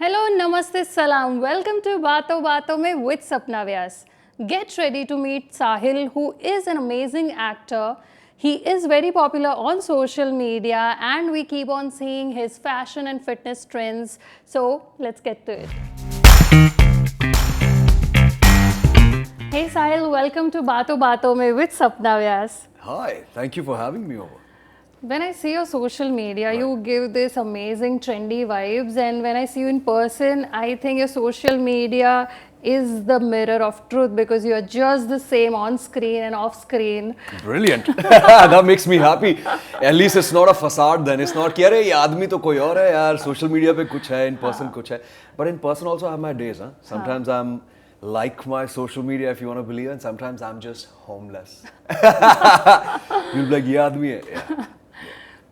Hello, Namaste, Salam. Welcome to Baaton Mein with Sapna Vyas. Get ready to meet Sahil, who is an amazing actor. He is very popular on social media and we keep on seeing his fashion and fitness trends. So, let's get to it. Hey Sahil, welcome to Baaton Mein with Sapna Vyas. Hi, thank you for having me over. When I see your social media, you give this amazing trendy vibes, and when I see you in person, I think your social media is the mirror of truth because you are just the same on screen and off screen. Brilliant. That makes me happy. At least it's not a facade then. It's not कि अरे ये आदमी तो कोई और है यार, social media पे कुछ है, in person कुछ है. But in person also I have my days. Sometimes I'm like my social media, if you want to believe, and sometimes I'm just homeless. You'll be like ये आदमी है. Yeah.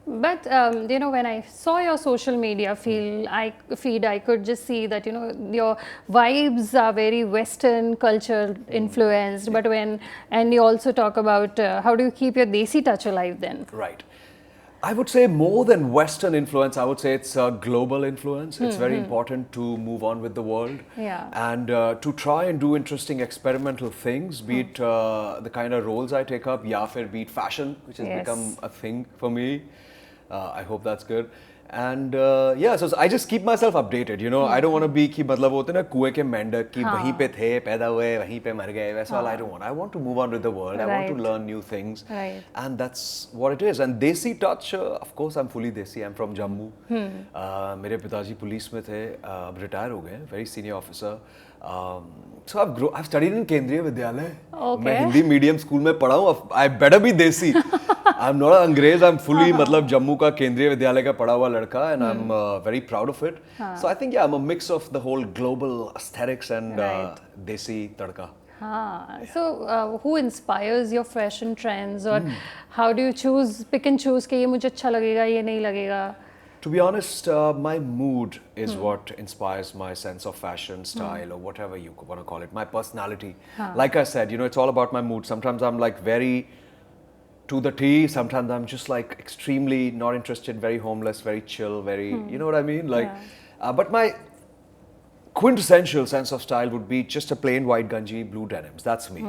But when I saw your social media feed, I could just see that your vibes are very Western culture influenced. But and you also talk about how do you keep your Desi touch alive then? Right. I would say more than Western influence, I would say it's a global influence. It's very important to move on with the world. Yeah. And to try and do interesting experimental things, be it the kind of roles I take up, ya fir be it fashion, which has become a thing for me. I hope that's good. And so I just keep myself updated, I don't want to be कि मतलब होते ना कुएं के मेंढक कि वहीं पे थे पैदा हुए वहीं पे मर गए वैसा वाला I don't want. I want to move on with the world. I want to learn new things. Right. And that's what it is. And Desi touch, of course I'm fully Desi. I'm from Jammu. मेरे पिताजी police में थे, अब retire हो गए, very senior officer. So I've studied in केंद्रीय विद्यालय. मैं हिंदी मीडियम स्कूल में पढ़ा हूँ. I better be Desi. I'm not an अंग्रेज. I'm fully मतलब जम्मू का केंद्रीय विद्यालय का पढ़ा हुआ लड़का, and I'm very proud of it. So I think I'm a mix of the whole global aesthetics and Desi tadka. So who inspires your fashion trends, or how do you pick and choose कि ये मुझे अच्छा लगेगा ये नहीं लगेगा? To be honest, my mood is what inspires my sense of fashion, style, or whatever you want to call it. My personality. Like I said, it's all about my mood. Sometimes I'm like very to the T. Sometimes I'm just like extremely not interested, very homeless, very chill, very, you know what I mean? Like, but my quintessential sense of style would be just a plain white ganji, blue denims. That's me.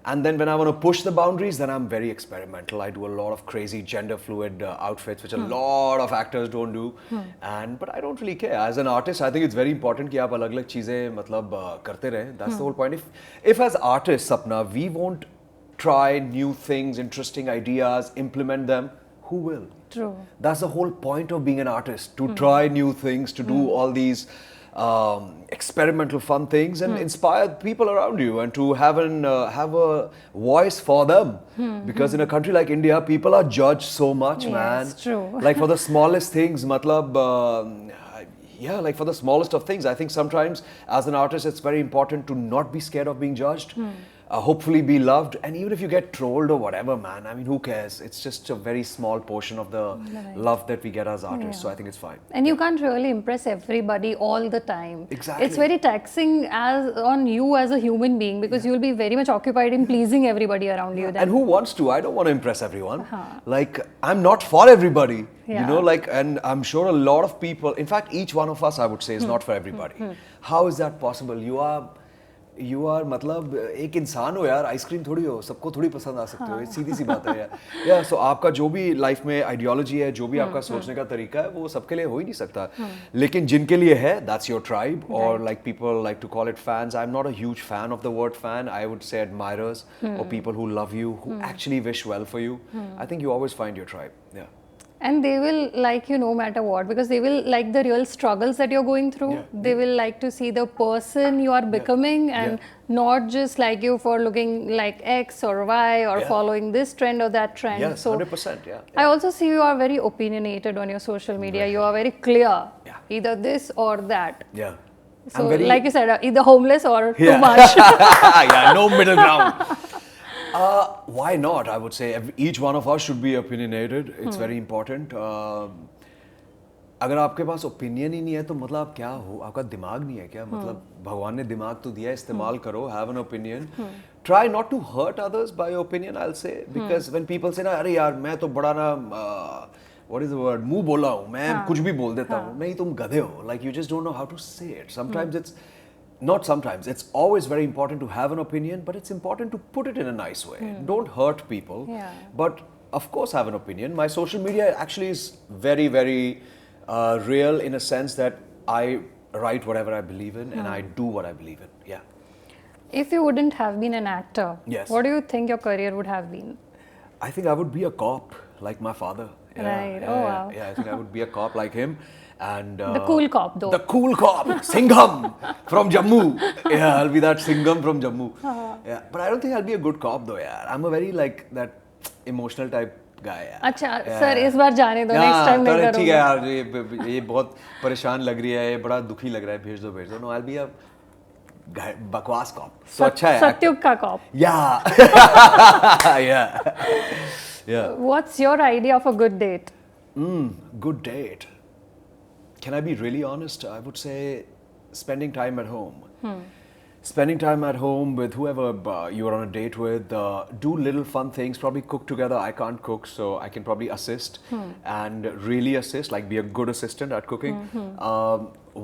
And then when I want to push the boundaries, then I'm very experimental. I do a lot of crazy gender fluid outfits, which a lot of actors don't do. But I don't really care. As an artist, I think it's very important कि आप अलग-अलग चीजें मतलब करते रहें. That's the whole point. If as artists, Sapna, we won't try new things, interesting ideas, implement them, who will? True. That's the whole point of being an artist, to try new things, to do all these experimental fun things and inspire people around you, and to have a voice for them. Because in a country like India, people are judged so much, man. Yes, true. Like for the smallest things, like for the smallest of things. I think sometimes as an artist, it's very important to not be scared of being judged. Hopefully be loved, and even if you get trolled or whatever, man, I mean, who cares? It's just a very small portion of the love that we get as artists, so I think it's fine. And you can't really impress everybody all the time. Exactly. It's very taxing on you as a human being, because you'll be very much occupied in pleasing everybody around you then. And who wants to? I don't want to impress everyone. Like, I'm not for everybody. And I'm sure a lot of people, in fact, each one of us, I would say, is not for everybody. How is that possible? You are मतलब एक इंसान हो यार, ice cream थोड़ी हो, सबको थोड़ी पसंद आ सकते हो, ये सीधी सी बात है यार. So आपका जो भी लाइफ में आइडियोलॉजी है, जो भी आपका सोचने का तरीका है, वो सबके लिए हो ही नहीं सकता. लेकिन जिनके लिए है, that's your tribe, or like people like to call it fans. I'm not a huge fan of the word fan. I would say admirers, or people who love you, who actually wish well for you. I think you always find your tribe. Yeah. And they will like you no matter what, because they will like the real struggles that you're going through. They will like to see the person you are becoming, and not just like you for looking like X or Y or following this trend or that trend. Yes, so 100%. I also see you are very opinionated on your social media. You are very clear, either this or that. Yeah. So like you said, either homeless or too much. No middle ground. Why not? I would say each one of us should be opinionated. It's very important. अगर आपके पास opinion ही नहीं है तो मतलब आप क्या हो? आपका दिमाग नहीं है क्या? मतलब भगवान ने दिमाग तो दिया है, इस्तेमाल करो. Have an opinion. Try not to hurt others by your opinion, I'll say, because when people say ना, अरे यार मैं तो बड़ा ना what is the word? मुंह बोला हूँ मैं कुछ भी बोल देता हूँ नहीं तुम गधे हो. Like you just don't know how to say it. Sometimes it's not sometimes. It's always very important to have an opinion, but it's important to put it in a nice way. Don't hurt people. Yeah. But of course, have an opinion. My social media actually is very, very real in a sense that I write whatever I believe in and I do what I believe in. Yeah. If you wouldn't have been an actor, Yes. what do you think your career would have been? I think I would be a cop like my father. Yeah, Right. Yeah, Oh, yeah, wow. Yeah, I think I would be a cop like him. And The cool cop, though. The cool cop, Singham from Jammu. Yeah, I'll be that Singham from Jammu. Yeah, but I don't think I'll be a good cop though. Yeah, I'm a very like that emotional type guy. Yeah. अच्छा sir इस बार जाने दो next time नहीं ठीक है करूँगा यार ये बहुत परेशान लग रही है ये बड़ा दुखी लग रहा है भेज दो नो आई बी अ बकवास कॉप सो अच्छा है सत्युग का कॉप या या what's your idea of a good date good date. Can I be really honest? I would say spending time at home. Spending time at home with whoever you're on a date with. Do little fun things. Probably cook together. I can't cook, so I can probably assist and really assist, like be a good assistant at cooking.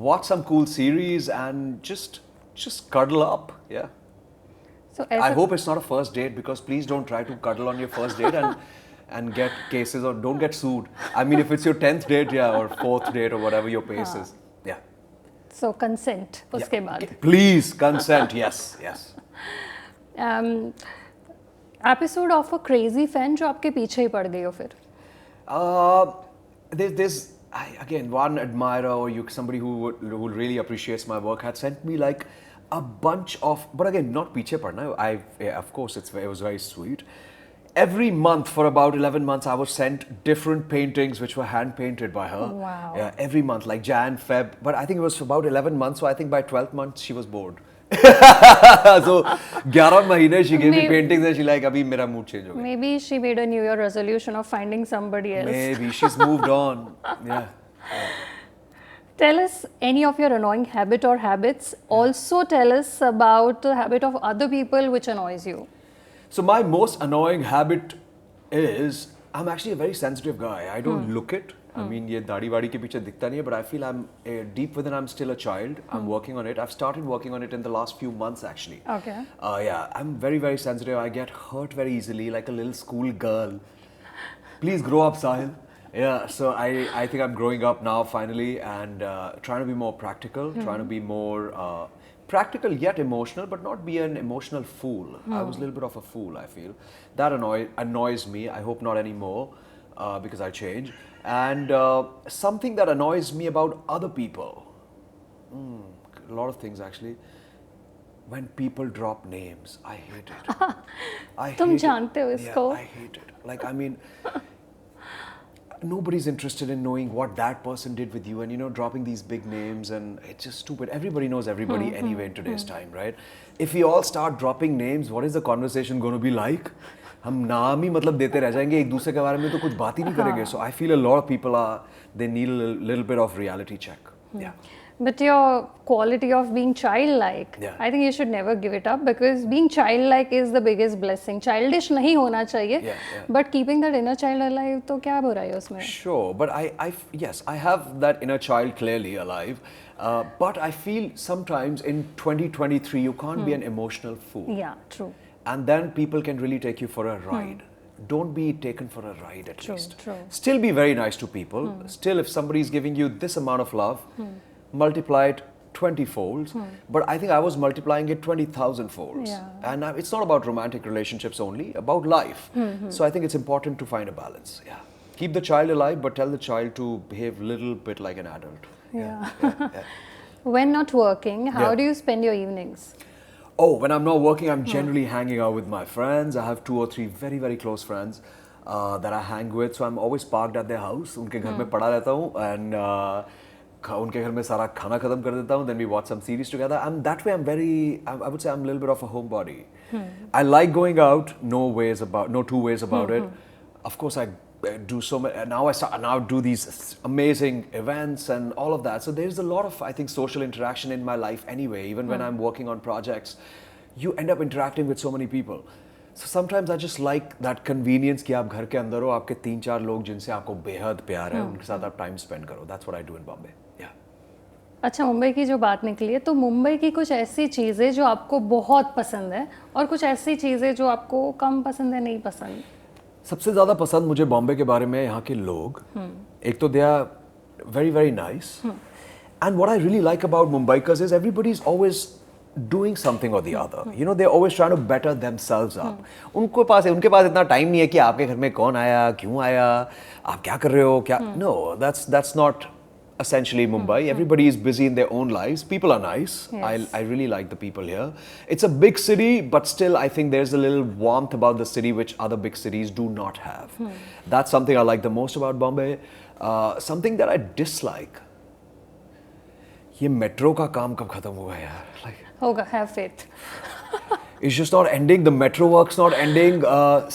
Watch some cool series and just cuddle up. Yeah. So I hope it's not a first date because please don't try to cuddle on your first date and get cases or don't get sued. I mean, if it's your 10th date, yeah, or 4th date or whatever your pace is. Yeah. so consent उसके बाद Please, consent. Yes, yes. Episode of a crazy fan जो आपके पीछे ही पड़ गई हो फिर There's again one admirer or somebody who really appreciates my work had sent me like a bunch of, but again not piche padna. Of course it was very sweet. Every month for about 11 months I was sent different paintings which were hand painted by her. Wow. Yeah, every month like Jan, Feb, but I think it was about 11 months, so I think by 12th month she was bored. So 11 mahine she gave me paintings and she like abhi mera mood change ho gaya. maybe she made a new year resolution of finding somebody else Maybe she's moved on. Yeah. Tell us any of your annoying habit or habits. Also tell us about the habit of other people which annoys you. So my most annoying habit is I'm actually a very sensitive guy. I don't look it. I mean, ये दाढ़ी वाड़ी के पीछे दिखता नहीं है, but I feel I'm deep within. I'm still a child. I'm working on it. I've started working on it in the last few months, actually. Okay. Yeah, I'm very, very sensitive. I get hurt very easily, like a little school girl. Please grow up, Sahil. Yeah, so I think I'm growing up now finally and trying to be more practical, trying to be more practical yet emotional, but not be an emotional fool. I was a little bit of a fool, I feel. That annoys me. I hope not anymore because I change. And something that annoys me about other people, a lot of things actually. When people drop names, I hate it. तुम जानते हो इसको? Yeah, I hate it. Like, I mean, nobody's interested in knowing what that person did with you, and dropping these big names, and it's just stupid. Everybody knows everybody anyway in today's time, right? If we all start dropping names, what is the conversation going to be like? हम नाम ही मतलब देते रह जाएंगे एक दूसरे के बारे में तो कुछ बात ही नहीं करेंगे. So I feel a lot of people they need a little bit of reality check. Yeah. But your quality of being childlike, I think you should never give it up because being childlike is the biggest blessing. Childish नहीं होना चाहिए, but keeping that inner child alive, तो क्या बुराई है उसमें? Sure, but yes, I have that inner child clearly alive, but I feel sometimes in 2023 you can't be an emotional fool. Yeah, true. And then people can really take you for a ride. Don't be taken for a ride at least. True. Still be very nice to people. Still, if somebody is giving you this amount of love, multiply it 20 folds. But I think I was multiplying it 20,000 folds. Yeah. And it's not about romantic relationships only, about life. So I think it's important to find a balance. Yeah. Keep the child alive, but tell the child to behave a little bit like an adult. Yeah. When not working, how do you spend your evenings? Oh, when I'm not working, I'm generally hanging out with my friends. I have 2 or 3 very, very close friends that I hang with. So I'm always parked at their house. उनके घर में पड़ा रहता हूँ and उनके घर में सारा खाना खत्म कर देता हूँ. Then we watch some series together. And that way I would say I'm a little bit of a homebody. I like going out. No two ways about it. Of course, I do so much. Now I do these amazing events and all of that. So there's a lot of, I think, social interaction in my life anyway. Even when I'm working on projects, you end up interacting with so many people. So sometimes I just like that convenience कि आप घर के अंदर हो, आपके 3-4 लोग जिनसे आपको बेहद प्यार है, उनके साथ आप time spend करो. That's what I do in Bombay. Yeah. अच्छा, मुंबई की जो बात निकली है, तो मुंबई की कुछ ऐसी चीज़ें जो आपको बहुत पसंद है और कुछ ऐसी चीज़ें जो आपको कम पसंद है, नहीं पसंद? सबसे ज़्यादा पसंद मुझे बॉम्बे के बारे में यहाँ के लोग. एक तो they are very very nice. And what I really like about Mumbaikars is everybody's always doing something or the other. You know, they're always trying to better themselves up. उनके पास इतना टाइम नहीं है कि आपके घर में कौन आया, क्यों आया, आप क्या कर रहे हो, क्या. No, that's not essentially Mumbai. Everybody is busy in their own lives. People are nice. Yes. I really like the people here. It's a big city, but still I think there's a little warmth about the city which other big cities do not have. That's something I like the most about Bombay. Something that I dislike. ये metro का काम कब खत्म होगा यार? Like, होगा, have faith. it's just not ending. The metro work's not ending.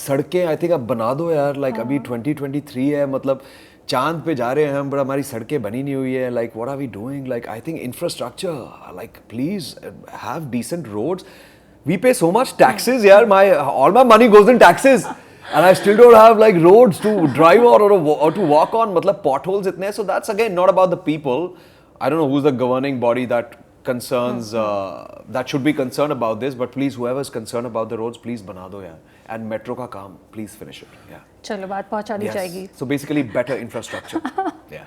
सड़कें I think अब बना दो यार. Like अभी 2023 है, मतलब चांद पे जा रहे हैं हम, but हमारी सड़कें बनी नहीं हुई है. Like what are we doing? Like I think infrastructure. Like please have decent roads. We pay so much taxes, yaar. All my money goes in taxes, and I still don't have like roads to drive or to walk on. मतलब potholes इतने. So that's again not about the people. I don't know who's the governing body that concerns that should be concerned about this, but please, whoever is concerned about the roads, please बना दो यार. And metro का काम, please finish it. Yeah. चलो, बात पहुंचा दी जाएगी. So basically, better infrastructure. Yeah.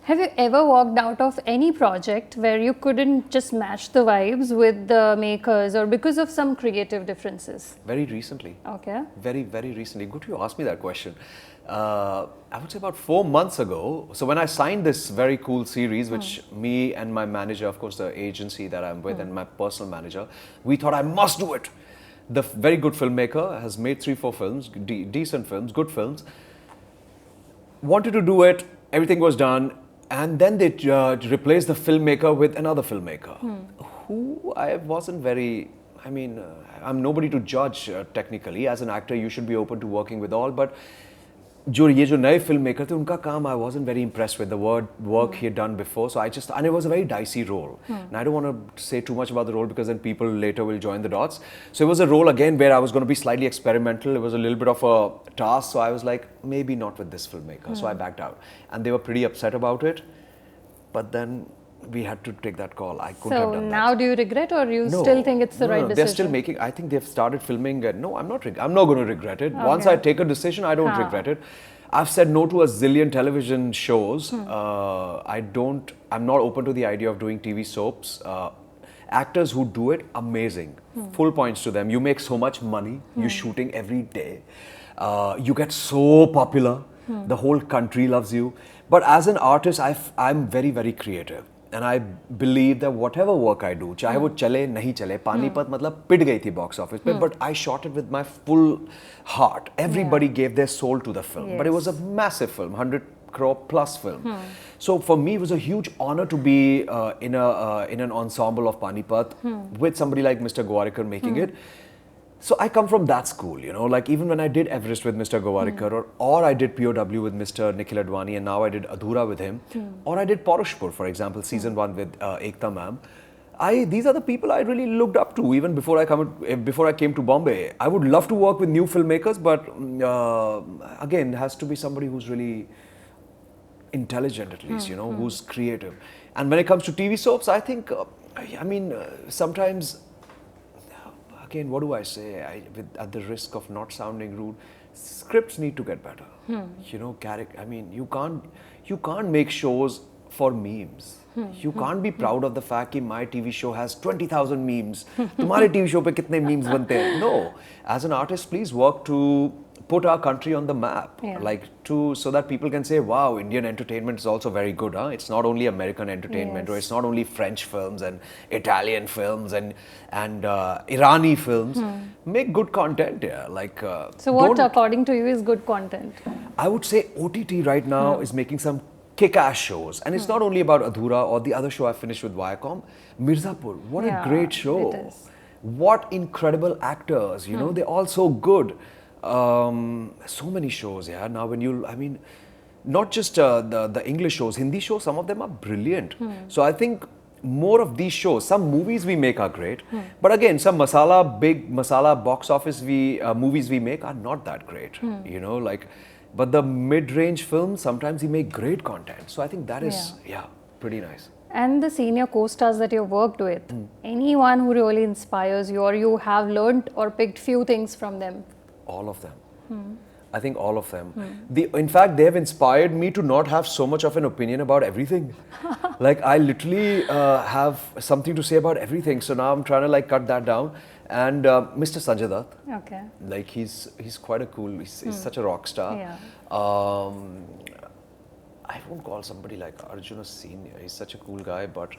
Have you ever walked out of any project where you couldn't just match the vibes with the makers, or because of some creative differences? Very recently. Okay. Very, very recently. Good you asked me that question. I would say about 4 months ago. So when I signed this very cool series, which me and my manager, of course the agency that I'm with and my personal manager, we thought I must do it. The very good filmmaker has made 3-4 films, decent films, good films. Wanted to do it, everything was done, and then they replaced the filmmaker with another filmmaker, who I wasn't very. I mean, I'm nobody to judge technically. As an actor, you should be open to working with all, but ये जो नए filmmaker थे, उनका काम I wasn't very impressed with the work he had done before. So and it was a very dicey role. And I don't want to say too much about the role because then people later will join the dots. So it was a role again where I was going to be slightly experimental. It was a little bit of a task. So I was like, maybe not with this filmmaker. So I backed out. And they were pretty upset about it. But then we had to take that call. I couldn't have done that. So now do you regret, or you still think it's the right decision? They're still making. I think they've started filming. No, I'm not going to regret it. Okay. Once I take a decision, I don't regret it. I've said no to a zillion television shows. I'm not open to the idea of doing TV soaps. Actors who do it, amazing. Full points to them. You make so much money. You're shooting every day. You get so popular. The whole country loves you. But as an artist, I'm very, very creative. And I believe that whatever work I do, चाहे वो चले नहीं चले, पानीपत मतलब पिट गई थी box office पे, but I shot it with my full heart. Everybody gave their soul to the film, but it was a massive film, 100 crore plus film. So for me, it was a huge honor to be in an ensemble of Panipat with somebody like Mr. Gawarikar making it. So I come from that school, you know, like even when I did Everest with Mr. Gawarikar or I did POW with Mr. Nikhil Advani and now I did Adhura with him or I did Parushpur, for example, season 1 with Ekta ma'am. These are the people I really looked up to even before I came to Bombay. I would love to work with new filmmakers, but again, it has to be somebody who's really intelligent at least, you know, who's creative. And when it comes to TV soaps, I think, sometimes... Again, what do I say? At the risk of not sounding rude, scripts need to get better. You know, you can't make shows for memes. You can't be proud of the fact that my TV show has 20,000 memes. Tumhare TV show pe kitne memes bante hain? No. As an artist, please work to put our country on the map, so that people can say, wow, Indian entertainment is also very good. It's not only American entertainment, or it's not only French films and Italian films and Irani films. Make good content, so what, according to you, is good content? I would say OTT right now is making some kick-ass shows, and it's not only about Adhura or the other show I finished with Viacom, Mirzapur. What a great show! It is. What incredible actors! You know, they're all so good. So many shows, now when not just the English shows, Hindi shows, some of them are brilliant. So I think more of these shows. Some movies we make are great, but again, some big masala box office movies we make are not that great. You know, like, but the mid-range films, sometimes we make great content. So I think that is, pretty nice. And the senior co-stars that you've worked with, anyone who really inspires you or you have learned or picked few things from them? All of them. I think all of them. In fact, they have inspired me to not have so much of an opinion about everything. Like, I literally have something to say about everything. So now I'm trying to like cut that down. And Mr. Sanjay Dutt. Okay. Like, he's quite a cool, he's such a rock star. Yeah. I won't call somebody like Arjun a senior. He's such a cool guy, but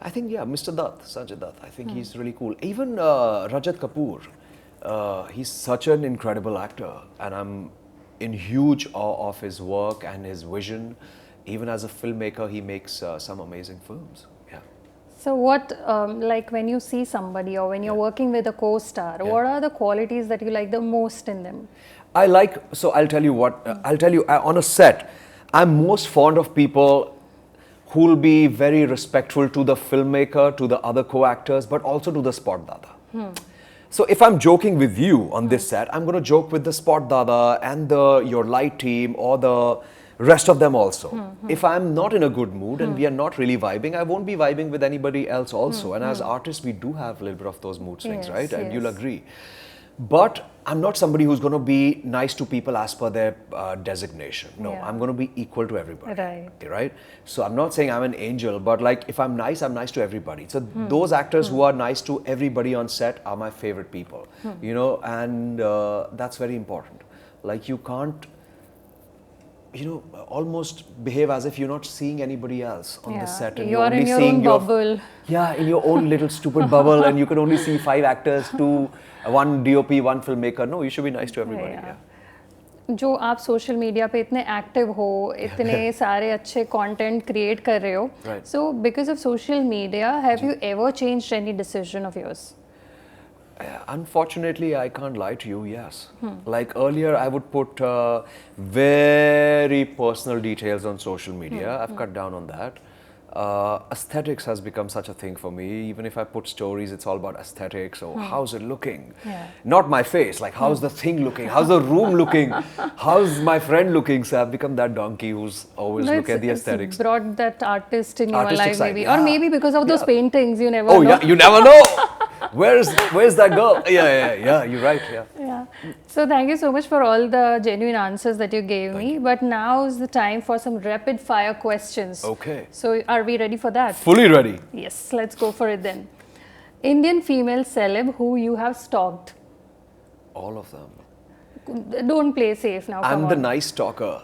I think, Mr. Dutt, Sanjay Dutt, I think he's really cool. Even Rajat Kapoor, he's such an incredible actor, and I'm in huge awe of his work and his vision. Even as a filmmaker, he makes some amazing films. Yeah. So what, like when you see somebody or when you're working with a co-star, what are the qualities that you like the most in them? I'll tell you what, on a set, I'm most fond of people who will be very respectful to the filmmaker, to the other co-actors, but also to the spot dada. So if I'm joking with you on this set, I'm going to joke with the spot dada and your light team or the rest of them also. If I'm not in a good mood and we are not really vibing, I won't be vibing with anybody else also. And as artists, we do have a little bit of those mood swings, right? And you'll agree. But I'm not somebody who's going to be nice to people as per their designation. No, I'm going to be equal to everybody. Right? So I'm not saying I'm an angel, but like if I'm nice to everybody. So those actors who are nice to everybody on set are my favorite people. You know, and that's very important. Like, you can't, you know, almost behave as if you're not seeing anybody else on the set. And you are in your own bubble. In your own little stupid bubble, and you can only see 5 actors, 1 DOP, 1 filmmaker. No, you should be nice to everybody. जो आप social media पे इतने active हो, इतने सारे अच्छे content create कर रहे हो, so because of social media have you ever changed any decision of yours? Unfortunately, I can't lie to you, yes. Like earlier, I would put very personal details on social media. I've cut down on that. Aesthetics has become such a thing for me. Even if I put stories, it's all about aesthetics. So how's it looking? Not my face. Like, how's the thing looking? How's the room looking? How's my friend looking? So I've become that donkey who's always look at the aesthetics. It's brought that artist in your life, maybe. Or maybe because of those paintings, you never know. Oh, yeah, you never know. Where's that girl? Yeah, you're right. Yeah. So thank you so much for all the genuine answers that you gave me. But now is the time for some rapid fire questions. Okay. So are we ready for that? Fully ready. Yes, let's go for it then. Indian female celeb who you have stalked? All of them. Don't play safe now. I'm the nice stalker.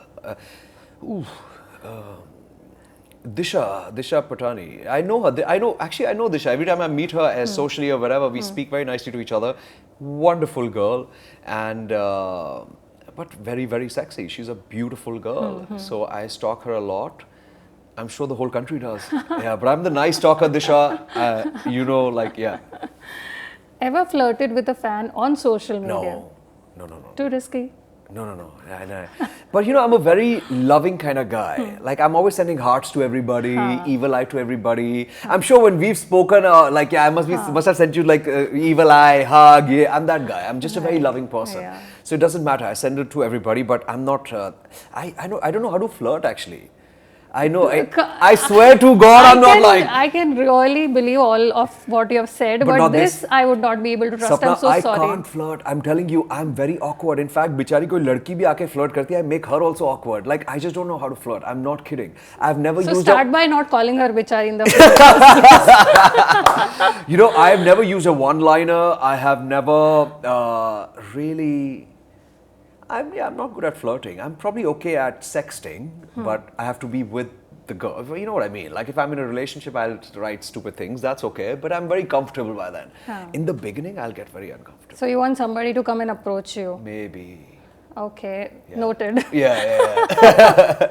Disha Patani. I know her. I know Disha. Every time I meet her as socially or wherever, we speak very nicely to each other. Wonderful girl, and but very, very sexy. She's a beautiful girl. So I stalk her a lot. I'm sure the whole country does. But I'm the nice stalker, Disha. You know, like, Ever flirted with a fan on social media? No. Too risky? No. But you know, I'm a very loving kind of guy. Like, I'm always sending hearts to everybody, evil eye to everybody. I'm sure when we've spoken, I must have sent you like evil eye, hug. Yeah, I'm that guy. I'm just a very loving person. So it doesn't matter. I send it to everybody, but I'm not. I don't know how to flirt actually. I know. I swear to God, I'm not like. I can really believe all of what you have said, but this I would not be able to trust. Sapna, I'm so sorry. I can't flirt. I'm telling you, I'm very awkward. In fact, बिचारी कोई लड़की भी आके flirt करती है, I make her also awkward. Like, I just don't know how to flirt. I'm not kidding. I've never used. So start by not calling her bichari in the You know, I've never used a one-liner. I have never really. I'm not good at flirting. I'm probably okay at sexting, but I have to be with the girl. You know what I mean? Like, if I'm in a relationship, I'll write stupid things. That's okay. But I'm very comfortable by then. In the beginning, I'll get very uncomfortable. So you want somebody to come and approach you? Maybe. Okay, noted. Yeah.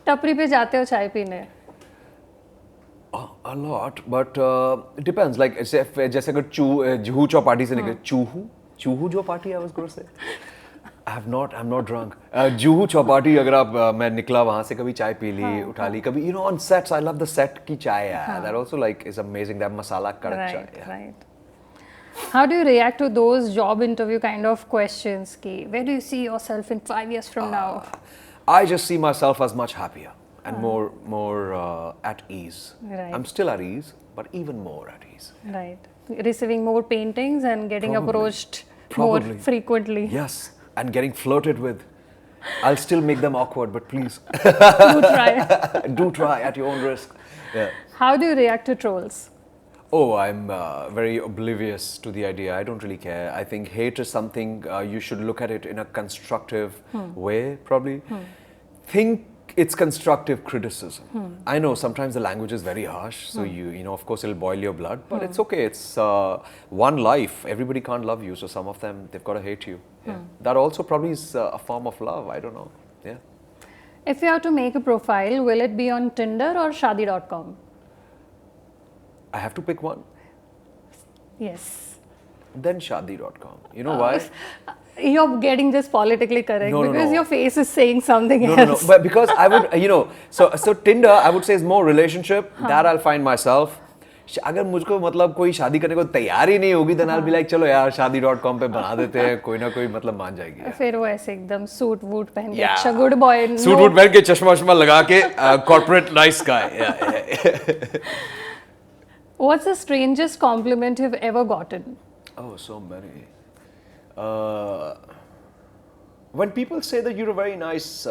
टपरी पे जाते हो चाय पीने? A lot, but it depends. Like, जैसे अगर जुहू चौपाटी से निकले, चूहू Chowpatty, I was going to say. I'm not drunk. Juhu Chowpatty, अगर आप मैं निकला वहाँ से कभी चाय पी ली, उठा ली कभी, on sets, I love the set की चाय यार. That also like is amazing. That masala kadak chai. Yeah. Right. How do you react to those job interview kind of questions? Ki, where do you see yourself in 5 years from now? I just see myself as much happier and more at ease. Right. I'm still at ease, but even more at ease. Right. Receiving more paintings and getting approached more Probably. frequently. Yes, and getting flirted with. I'll still make them awkward, but please Do try. do try at your own risk. Yeah. How do you react to trolls? Oh, I'm very oblivious to the idea. I don't really care. I think hate is something you should look at it in a constructive way, probably. Think it's constructive criticism. I know sometimes the language is very harsh, so you know, of course, it'll boil your blood, but it's okay. It's one life. Everybody can't love you, so some of them, they've got to hate you. Yeah. That also probably is a form of love. I don't know. Yeah. If you have to make a profile, will it be on Tinder or Shadi.com? I have to pick one. Yes. Then Shadi.com. You know why? You're getting this politically correct because no. your face is saying something else. No. But because I would, you know, so Tinder, I would say is more relationship. That I'll find myself. अगर मुझको मतलब कोई शादी करने को तैयार ही नहीं होगी, then I'll be like, चलो यार Shadi.com पे बना देते हैं, कोई ना कोई मतलब मान जाएगी. फिर वो ऐसे एकदम सूट वूट पहन के अच्छा गुड बॉय. सूट वूट पहन के चश्मा वश्मा लगा के corporate nice guy. Yeah. What's the strangest compliment you've ever gotten? Oh, so many. When people say that you're a very nice,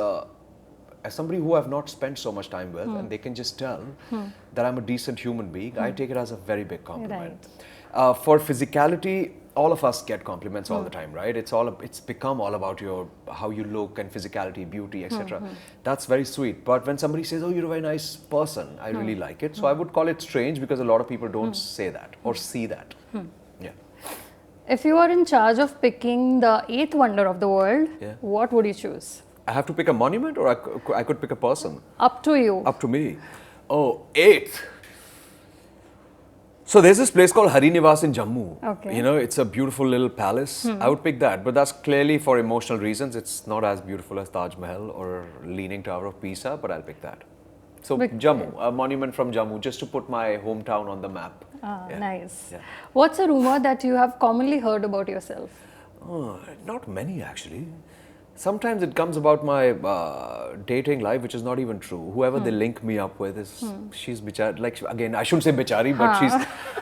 as somebody who I've not spent so much time with, and they can just tell that I'm a decent human being, I take it as a very big compliment. Right. For physicality, all of us get compliments all the time, right? It's become all about how you look and physicality, beauty, etc. That's very sweet. But when somebody says, "Oh, you're a very nice person," I really like it. So I would call it strange because a lot of people don't say that or see that. Yeah. If you are in charge of picking the 8th wonder of the world, what would you choose? I have to pick a monument, or I could pick a person. Up to you. Up to me. Oh, 8th. So there's this place called Hari Niwas in Jammu. Okay. You know, it's a beautiful little palace. I would pick that, but that's clearly for emotional reasons. It's not as beautiful as Taj Mahal or Leaning Tower of Pisa, but I'll pick that. So Jammu, a monument from Jammu, just to put my hometown on the map. Nice. Yeah. What's a rumor that you have commonly heard about yourself? Not many actually. Sometimes it comes about my dating life, which is not even true. Whoever they link me up with is she's bichari. Like again, I shouldn't say bichari, but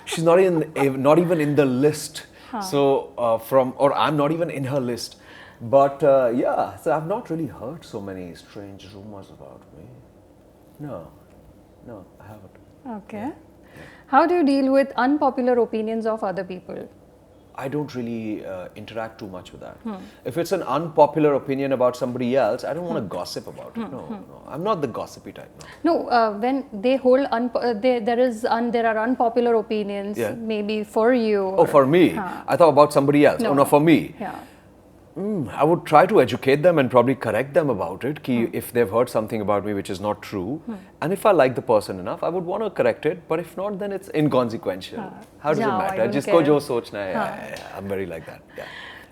she's not even in the list. So or I'm not even in her list. But yeah, so I've not really heard so many strange rumors about me. No, I haven't. Okay. How do you deal with unpopular opinions of other people? I don't really interact too much with that. If it's an unpopular opinion about somebody else, I don't want to gossip about it. No. I'm not the gossipy type. No, when they hold, there are unpopular opinions, maybe for you. Oh, for me? I thought about somebody else. No. Oh, no, for me. Yeah. I would try to educate them and probably correct them about it. If they've heard something about me which is not true, and if I like the person enough, I would want to correct it. But if not, then it's inconsequential. How does it matter? Jisko jo sochna hai. I'm very like that. Yeah.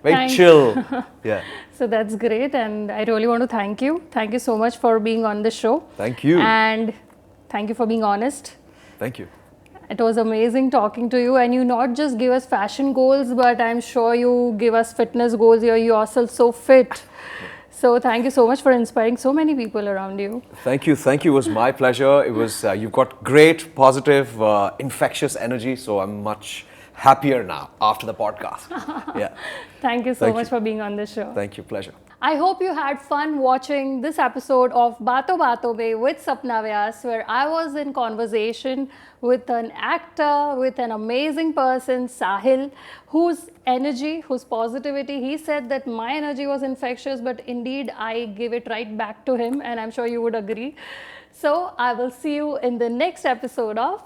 Very chill. Yeah. So that's great, and I really want to thank you. Thank you so much for being on the show. Thank you. And thank you for being honest. Thank you. It was amazing talking to you, and you not just give us fashion goals, but I'm sure you give us fitness goals. You're yourself so fit. So thank you so much for inspiring so many people around you. Thank you. It was my pleasure. It was you've got great, positive, infectious energy. So I'm much happier now after the podcast. Yeah. Thank you so much for being on the show. Thank you. Pleasure. I hope you had fun watching this episode of Baaton Mein with Sapna Vyas, where I was in conversation with an actor, with an amazing person, Sahil, whose energy, whose positivity, he said that my energy was infectious, but indeed I give it right back to him, and I'm sure you would agree. So I will see you in the next episode of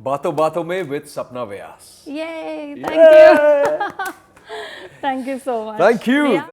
Baaton Mein with Sapna Vyas. Yay! Thank you. Thank you so much. Thank you. Yeah.